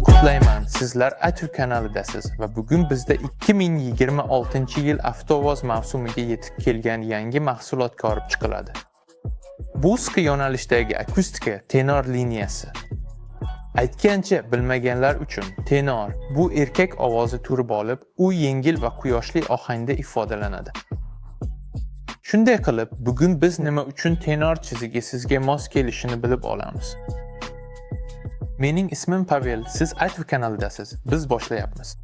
qutlayman. Sizlar Atur kanalidasiz va bugun bizda 2026-yil avtovoz mavsumiga yetib kelgan yangi mahsulot ko'rib chiqiladi. Bu qisqa yo'nalishdagi akustika tenor liniyasi. Aytgancha, bilmaganlar uchun tenor bu erkak ovozi turi bo'lib, u yengil va quyoshli ohangda ifodalanadi. Shunday qilib, bugun biz nima uchun tenor chizigi sizga mos kelishini bilib olamiz. Mening ismim Pavel, siz Atur kanalidasiz. Biz boshlayapmiz.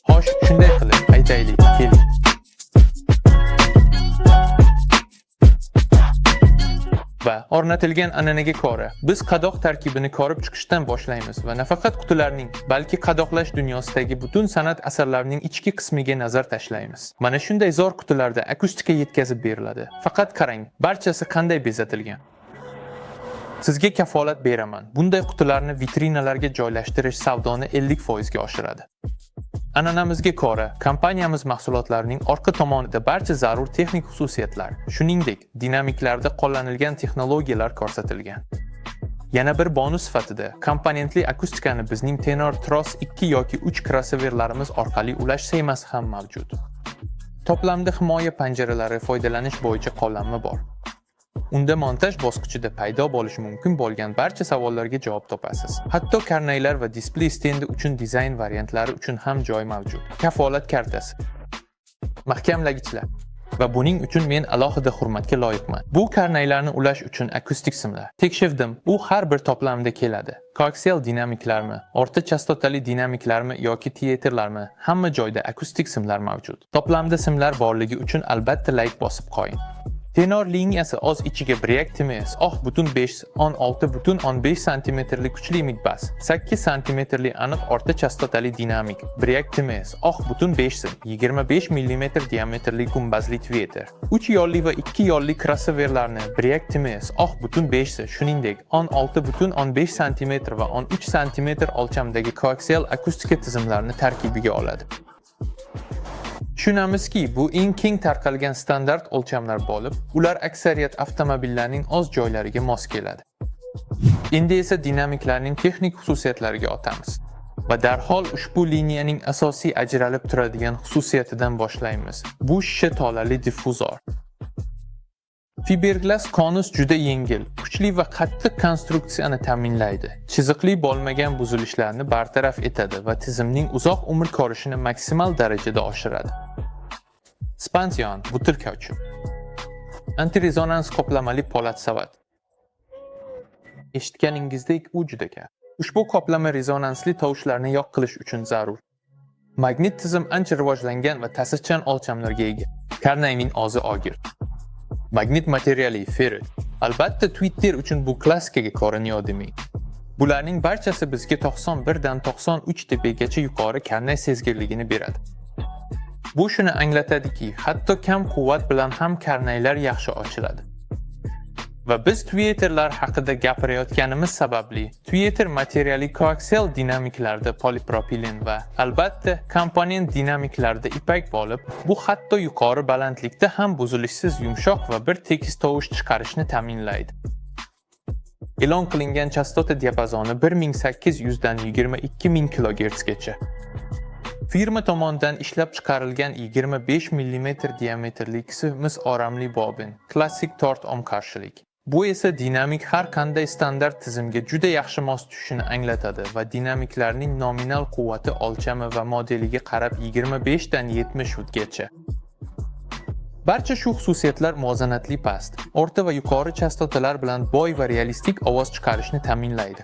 Xo'sh, shunday qilib, aytaylik, keling. Va o'rnatilgan an'anaga ko'ra, biz qadoq tarkibini ko'rib chiqishdan boshlaymiz va nafaqat qutilarning, balki qadoqlash dunyosidagi butun san'at asarlarining ichki qismiga nazar tashlaymiz. Mana shunday zo'r qutilarda akustika yetkazib beriladi. Faqat qarang, barchasi qanday bezatilgan. Sizga kafolat beraman. Bunday qutilarni vitrinalarga joylashtirish savdoni 50% ga oshiradi. An'anamizga ko'ra, kompaniyamiz mahsulotlarining orqa tomonida barcha zarur texnik xususiyatlar, shuningdek, dinamiklarda qo'llanilgan texnologiyalar ko'rsatilgan. Yana bir bonus sifatida, komponentli akustikani bizning tenor tros 2 yoki 3 crossoverlarimiz orqali ulash sxemasi ham mavjud. To'plamda himoya panjaralari foydalanish bo'yicha qo'llanma bor. Unda montaj bosqichida paydo bo'lishi mumkin bo'lgan barcha savollarga javob topasiz. Hatto karnaylar va displey stendi uchun dizayn variantlari uchun ham joy mavjud. Kafolat kartasi, mahkamlagichlar va buning uchun men alohida hurmatga loyiqman. Bu karnaylarni ulash uchun akustik simlar. Tekshirdim, u har bir to'plamda keladi. Koaksial dinamiklarmi, o'rta chastotali dinamiklarmi yoki teatrlarmi, hamma joyda akustik simlar mavjud. To'plamda simlar borligi uchun albatta like bosib qo'ying. Tenor liniyasi o'z ichiga Briac TMS 16.5 cm kuchli midbas, 8 cm aniq o'rta chastotali dinamik, Briac TMS 25 mm diametrli gumbazli tweeter, 3 yo'lli va 2 yo'lli crossoverlarni Briac TMS 5, shuningdek 16.5 cm va 13 cm o'lchamdagi koaksial akustika tizimlarini tarkibiga oladi. Tushunamizki, bu eng keng tarqalgan standart o'lchamlar bo'lib, ular aksariyat avtomobillarning o'z joylariga mos keladi. Endi esa dinamiklarning texnik xususiyatlariga o'tamiz va darhol ushbu liniyaning asosiy ajralib turadigan xususiyatidan boshlaymiz. Bu shisha tolali diffuzor. Fiberglass konus juda yengil, kuchli va qattiq konstruksiyani ta'minlaydi. Chiziqli bo'lmagan buzilishlarni bartaraf etadi va tizimning uzoq umr ko'rishini maksimal darajada oshiradi. Spansion, butil kauchuk. Antirezonans qoplamali po'lat savat. Eshitganingizdek, u juda kam. Ushbu qoplama rezonansli tovushlarni yo'q qilish uchun zarur. Magnit tizim ancha rivojlangan va ta'sirchan o'lchamlarga ega. Karnayning o'zi og'ir. Magnit materiali ferrit. Albatta, Twitter uchun bu klassikaga ko'ra neodimiy. Bularning barchasi bizga 91 dan 93 dBgacha yuqori karnay sezgirligini beradi. Bu shuni anglatadiki, hatto kam quvvat bilan ham karnaylar yaxshi ochiladi. Va biz tweeterlar haqida gapirayotganimiz sababli, tweeter materiali koaksial dinamiklarda polipropilen va albatta komponent dinamiklarda ipak bo'lib, bu hatto yuqori balandlikda ham buzilishsiz yumshoq va bir tekis tovush chiqarishni ta'minlaydi. E'lon qilingan chastota diapazoni 1800 dan 22000 kHz gacha. Firma tomonidan ishlab chiqarilgan 25 mm diametrli mis oramli bobin, klassik 4 ohm qarshilik. Bu esa dinamik har qanday standart tizimga juda yaxshi mos tushishini anglatadi va dinamiklarning nominal quvvati o'lchami va modeliga qarab 25 dan 70 wattgacha. Barcha shu xususiyatlar muvozanatli past, o'rta va yuqori chastotalar bilan boy va realistik ovoz chiqarishni ta'minlaydi.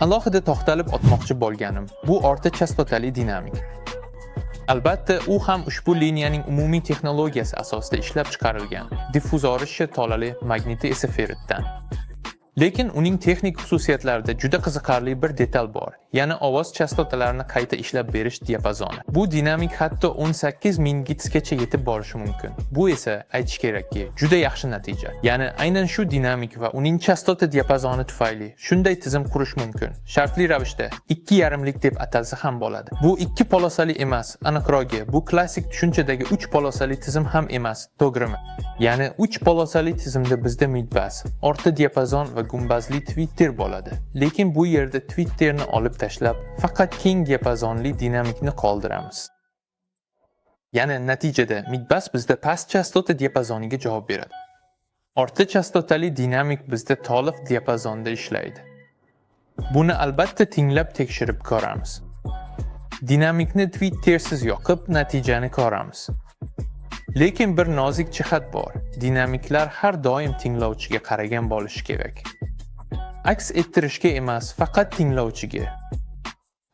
Alohida to'xtalib o'tmoqchi bo'lganim, bu o'rta chastotali dinamik. Albatta, u ham ushbu liniyaning umumiy texnologiyasi asosida ishlab chiqarilgan. Diffuzori shisha tolali, magniti esa ferritdan. Lekin uning texnik xususiyatlarida juda qiziqarli bir detal bor. ya'ni ovoz chastotalarini qayta ishlab berish diapazoni. Bu dinamik hatto 18000 Hzgacha yetib borishi mumkin. Bu esa aytish kerakki, juda yaxshi natija. Ya'ni aynan shu dinamik va uning chastota diapazoni tufayli shunday tizim qurish mumkin. Shartli ravishda 2,5 lik deb atalsa ham bo'ladi. Bu 2 polosali emas, aniqrog'i, bu klassik tushunchadagi 3 polosali tizim ham emas, to'g'rimi? Ya'ni 3 polosali tizimda bizda Midbus, orta diapazon va gumbazli Twitter bo'ladi. Lekin bu yerda Twitterni olib tashlab, faqat keng diapazonli dinamikni qoldiramiz. Ya'ni natijada Midbus bizda past chastota diapazoniga javob beradi. Orta chastotali dinamik bizda tolif diapazonda ishlaydi. Buni albatta tinglab tekshirib ko'ramiz. Dinamikni Twittersiz yoqib, natijani ko'ramiz. Lekin bir nozik jihat bor. Dinamiklar har doim tinglovchiga qaragan bo'lishi kerak. Aks ettirishga emas, faqat tinglovchiga.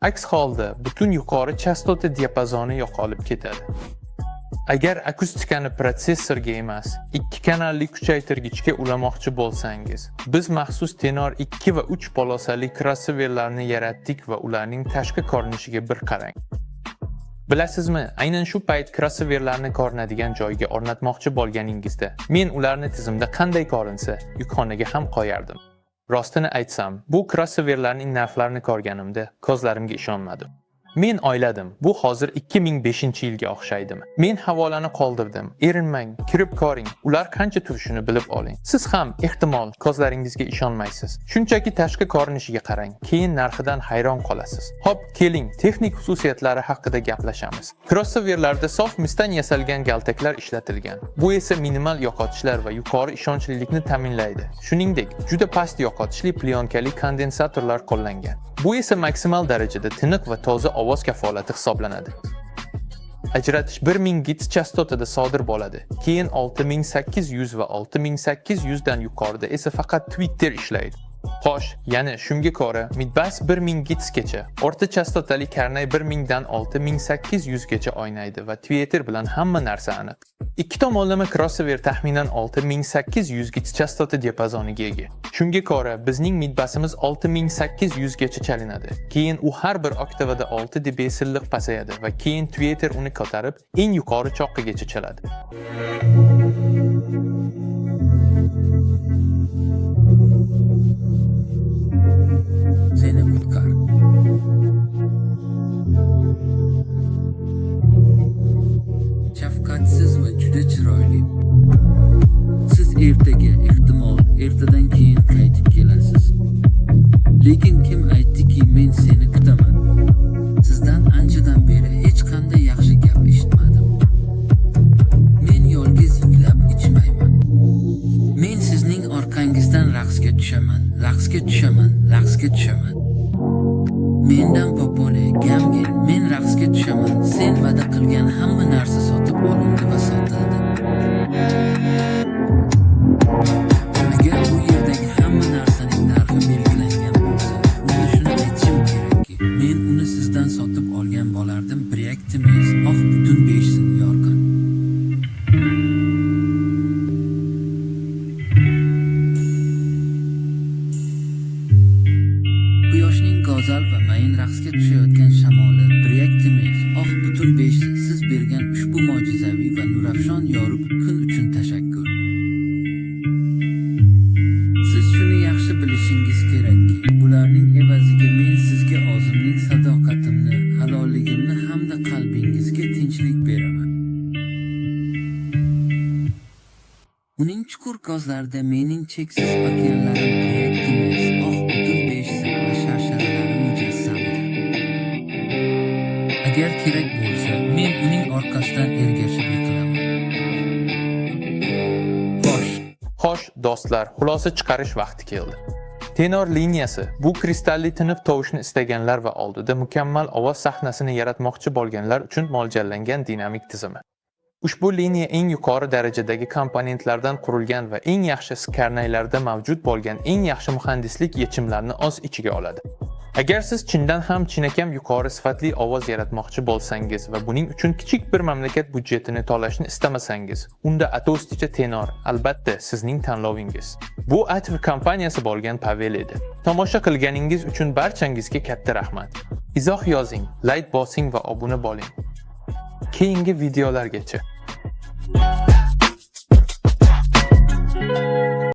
Aks holda butun yuqori chastota diapazoni yo'qolib ketadi. Agar akustikani protsessorga emas, 2 kanalli kuchaytirgichga ulamoqchi bo'lsangiz, biz maxsus tenor 2 va 3 polosali crossoverlarni yaratdik va ularning tashqi ko'rinishiga bir qarang. Bilasizmi, aynan shu payt crossoverlarni ko'rinadigan joyga o'rnatmoqchi bo'lganingizda, men ularni tizimda qanday ko'rinsa, yukxonaga ham qo'yardim. Rostini aytsam, bu crossoverlarning narxlarini ko'rganimda ko'zlarimga ishonmadim. Men o'yladim, bu hozir 2005-yilga o'xshaydimi? Men havolani qoldirdim. Erinmang, kirib ko'ring, ular qancha turishini bilib oling. Siz ham ehtimol ko'zlaringizga ishonmaysiz. Shunchaki tashqi ko'rinishiga qarang, keyin narxidan hayron qolasiz. Hop, keling, texnik xususiyatlari haqida gaplashamiz. Crossoverlarda sof misdan yasalgan galtaklar ishlatilgan. Bu esa minimal yo'qotishlar va yuqori ishonchlilikni ta'minlaydi. Shuningdek, juda past yo'qotishli plyonkali kondensatorlar qo'llangan. Bu esa maksimal darajada tiniq va toza ovoz kafolati hisoblanadi. Ajratish 1000 Hz chastotada sodir bo'ladi. Keyin 6800 va 6800 dan yuqorida esa faqat Twitter ishlaydi. Xo'sh, ya'ni shunga ko'ra Midbus 1000 Hz gacha, o'rta chastotali karnay 1000 dan 6800 gacha o'ynaydi va Twitter bilan hamma narsa aniq. Ikki tomonlama crossover taxminan 6800 Hz chastota diapazoniga ega. Shunga ko'ra bizning Midbusimiz 6800 gacha chalinadi. Keyin u har bir oktavada 6 dB silliq pasayadi va keyin Twitter uni ko'tarib eng yuqori choqqagacha chaladi. Seni qutkar. Shafqatsiz va juda chiroyli. Siz ertaga, ehtimol, ertadan keyin qaytib kelasiz. Lekin kim aytdiki men seni kutaman? Sizdan anchadan beri hech qanday yaxshi gap eshitmadim. Men yolg'iz yuklab ichmayman. Men sizning orqangizdan raqsga tushaman. Mendan popole, gamgin, men raqsga tushaman. Sen va'da qilgan hamma narsa sotib olindi va sotildi. Agar bu yerdagi hamma narsaning narxi belgilangan bo'lsa, unda shuni aytishim kerakki, men uni sizdan sotib olgan bo'lardim. Biryaktimiz, butun 5 sin yorqin. Quyoshning go'zal va mayin raqsga tushayotgan shamoli, biryaktimiz, butun 5 sin siz bergan ushbu mo'jizaviy va nurafshon yorug' kun uchun tashakkur. Siz shuni yaxshi bilishingiz kerakki, bularning evaziga men sizga o'zimning sadoqatimni, halolligimni hamda qalbingizga tinchlik beraman. Uning chuqur ko'zlarida mening cheksiz okeanlarim biryaktimiz, butun 5 sin va sharsharalari mujassamdir. Agar kerak bo'lsa, men uning orqasidan ergashib yiqilaman. Xo'sh, do'stlar, xulosa chiqarish vaqti keldi. Tenor liniyasi bu kristalli tiniq tovushni istaganlar va oldida mukammal ovoz sahnasini yaratmoqchi bo'lganlar uchun mo'ljallangan dinamik tizimi. Ushbu liniya eng yuqori darajadagi komponentlardan qurilgan va eng yaxshi skarnaylarda mavjud bo'lgan eng yaxshi muhandislik yechimlarini o'z ichiga oladi. Agar siz chindan ham chinakam yuqori sifatli ovoz yaratmoqchi bo'lsangiz va buning uchun kichik bir mamlakat budjetini to'lashni istamasangiz, unda Atosticha tenor albatta sizning tanlovingiz. Bu Atv kompaniyasi bo'lgan Pavel edi. Tomosha qilganingiz uchun barchangizga katta rahmat. Izoh yozing, like bosing va obuna bo'ling. Keyingi videolargacha.